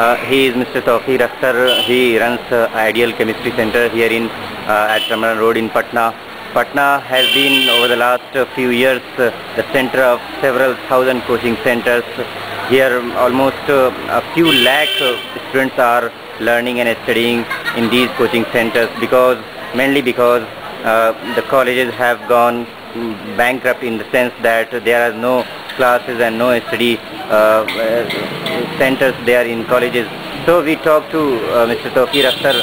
He is Mr. Tawqeer Akhtar. He runs Ideal Chemistry Center here in at Ramadan Road in Patna. Patna has been over the last few years the center of several thousand coaching centers. Here almost a few lakh students are learning and studying in these coaching centers mainly because the colleges have gone bankrupt in the sense that there are no classes and no study centers there in colleges. So we talked to Mr. Tawqeer Akhtar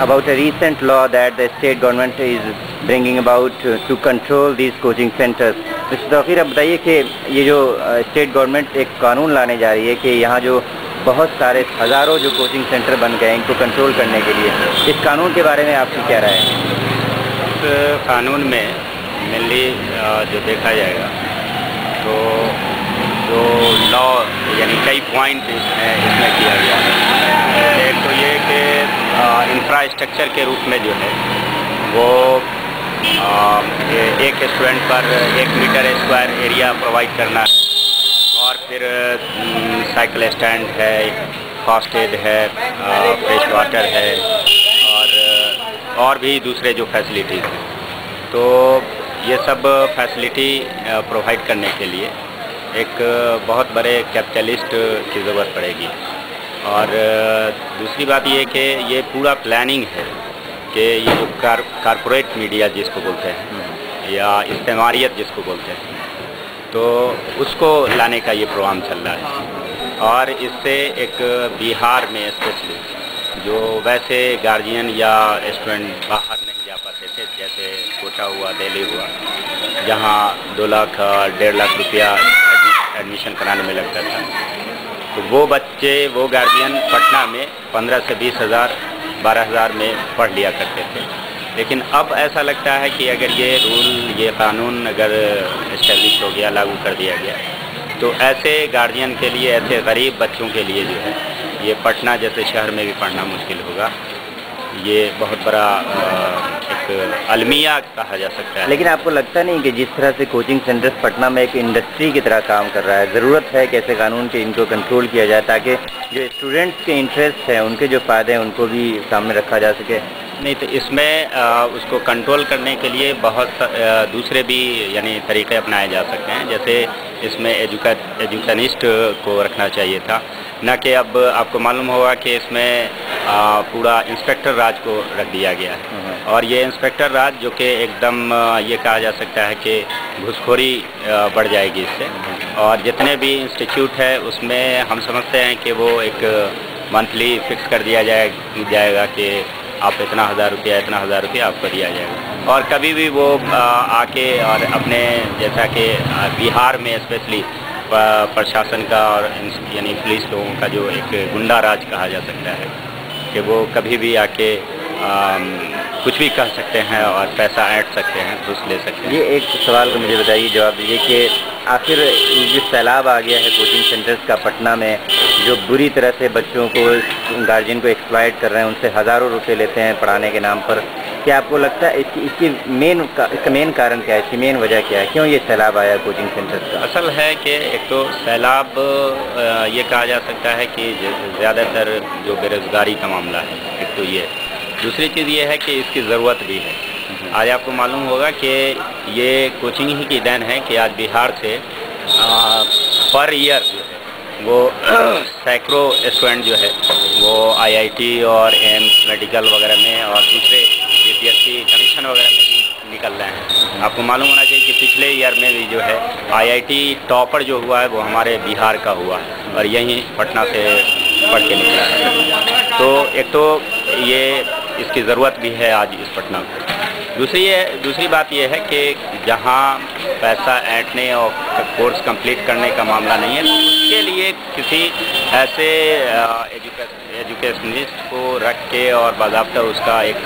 about a recent law that the state government is bringing about to control these coaching centers. Mr. Tawqeer, आप बताइए कि ये जो state government एक कानून लाने जा रही है कि यहाँ जो बहुत सारे हज़ारों जो कोचिंग सेंटर बन गए इनको कंट्रोल करने के लिए, इस कानून के बारे में आपकी क्या राय है? इस कानून में मेनली जो देखा जाएगा तो जो लॉ यानी कई पॉइंट इसमें किया गया है। एक तो ये कि इंफ्रास्ट्रक्चर के रूप में जो है वो एक स्टूडेंट पर 1 मीटर स्क्वायर एरिया प्रोवाइड करना है, और फिर साइकिल स्टैंड है, फास्ट एड है, फ्रेश वाटर है और भी दूसरे जो फैसिलिटीज़ हैं। तो ये सब फैसिलिटी प्रोवाइड करने के लिए एक बहुत बड़े कैपिटलिस्ट की ज़रूरत पड़ेगी। और दूसरी बात ये कि ये पूरा प्लानिंग है कि ये जो कारपोरेट मीडिया जिसको बोलते हैं या इस्तेमारियत जिसको बोलते हैं, तो उसको लाने का ये प्रोग्राम चल रहा है। और इससे एक बिहार में स्पेशली जो वैसे गार्जियन या स्टूडेंट बाहर नहीं जा पाते थे, जैसे कोटा हुआ, दिल्ली हुआ, जहाँ 2 लाख 1.5 लाख रुपया एडमिशन कराने में लगता था, तो वो बच्चे, वो गार्जियन पटना में 15 से 20 हज़ार 12 हज़ार में पढ़ लिया करते थे। लेकिन अब ऐसा लगता है कि अगर ये रूल, ये कानून अगर इस्टेब्लिश हो गया, लागू कर दिया गया, तो ऐसे गार्जियन के लिए, ऐसे गरीब बच्चों के लिए जो है ये पटना जैसे शहर में भी पढ़ना मुश्किल होगा। ये बहुत बड़ा एक अलमिया कहा जा सकता है। लेकिन आपको लगता नहीं कि जिस तरह से कोचिंग सेंटर्स पटना में एक इंडस्ट्री की तरह काम कर रहा है, ज़रूरत है कि ऐसे कानून के इनको कंट्रोल किया जाए ताकि जो स्टूडेंट्स के इंटरेस्ट हैं, उनके जो फ़ायदे हैं, उनको भी सामने रखा जा सके? नहीं, तो इसमें उसको कंट्रोल करने के लिए बहुत दूसरे भी यानी तरीके अपनाए जा सकते हैं। जैसे इसमें एजुकेशनिस्ट को रखना चाहिए था, न कि अब आपको मालूम होगा कि इसमें पूरा इंस्पेक्टर राज को रख दिया गया है। और ये इंस्पेक्टर राज जो कि एकदम ये कहा जा सकता है कि घूसखोरी बढ़ जाएगी इससे। और जितने भी इंस्टीट्यूट है उसमें हम समझते हैं कि वो एक मंथली फिक्स कर दिया जाएगा कि आप इतना 1000 रुपया, इतना 1000 रुपया आपको दिया जाएगा। और कभी भी वो आके और अपने, जैसा कि बिहार में स्पेशली प्रशासन का और यानी पुलिस लोगों का जो एक गुंडा राज कहा जा सकता है कि वो कभी भी आके कुछ भी कह सकते हैं और पैसा ऐंठ सकते हैं, घूस ले सकते हैं। ये एक सवाल को मुझे बताइए, जवाब दीजिए कि आखिर जो सैलाब आ गया है कोचिंग सेंटर्स का पटना में, जो बुरी तरह से बच्चों को, गार्जियन को एक्सप्लॉइट कर रहे हैं, उनसे हज़ारों रुपए लेते हैं पढ़ाने के नाम पर, क्या आपको लगता है इसका मेन कारण क्या है, इसकी मेन वजह क्या है, क्यों ये सैलाब आया कोचिंग सेंटर्स का? असल है कि एक तो सैलाब ये कहा जा सकता है कि ज़्यादातर जो बेरोज़गारी का मामला है, एक तो ये। दूसरी चीज़ ये है कि इसकी ज़रूरत भी है। आज आपको मालूम होगा कि ये कोचिंग ही की देन है कि आज बिहार से पर ईयर जो है वो सैकड़ों स्टूडेंट जो है वो IIT और एम्स मेडिकल वगैरह में और दूसरे UPSC कमीशन वगैरह में भी निकल रहे हैं। आपको मालूम होना चाहिए कि पिछले ईयर में भी जो है IIT टॉपर जो हुआ है वो हमारे बिहार का हुआ और यहीं पटना से पढ़ के निकला है। तो एक तो ये इसकी ज़रूरत भी है आज इस पटना को। दूसरी बात यह है कि जहाँ पैसा ऐंठने और कोर्स कंप्लीट करने का मामला नहीं है, उसके लिए किसी ऐसे एजुकेशनिस्ट को रख के और बाकायदा उसका एक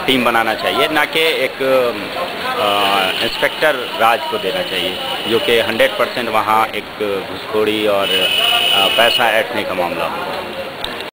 टीम बनाना चाहिए, ना कि एक इंस्पेक्टर राज को देना चाहिए जो कि 100% वहाँ एक घुसखोरी और पैसा ऐंठने का मामला हो।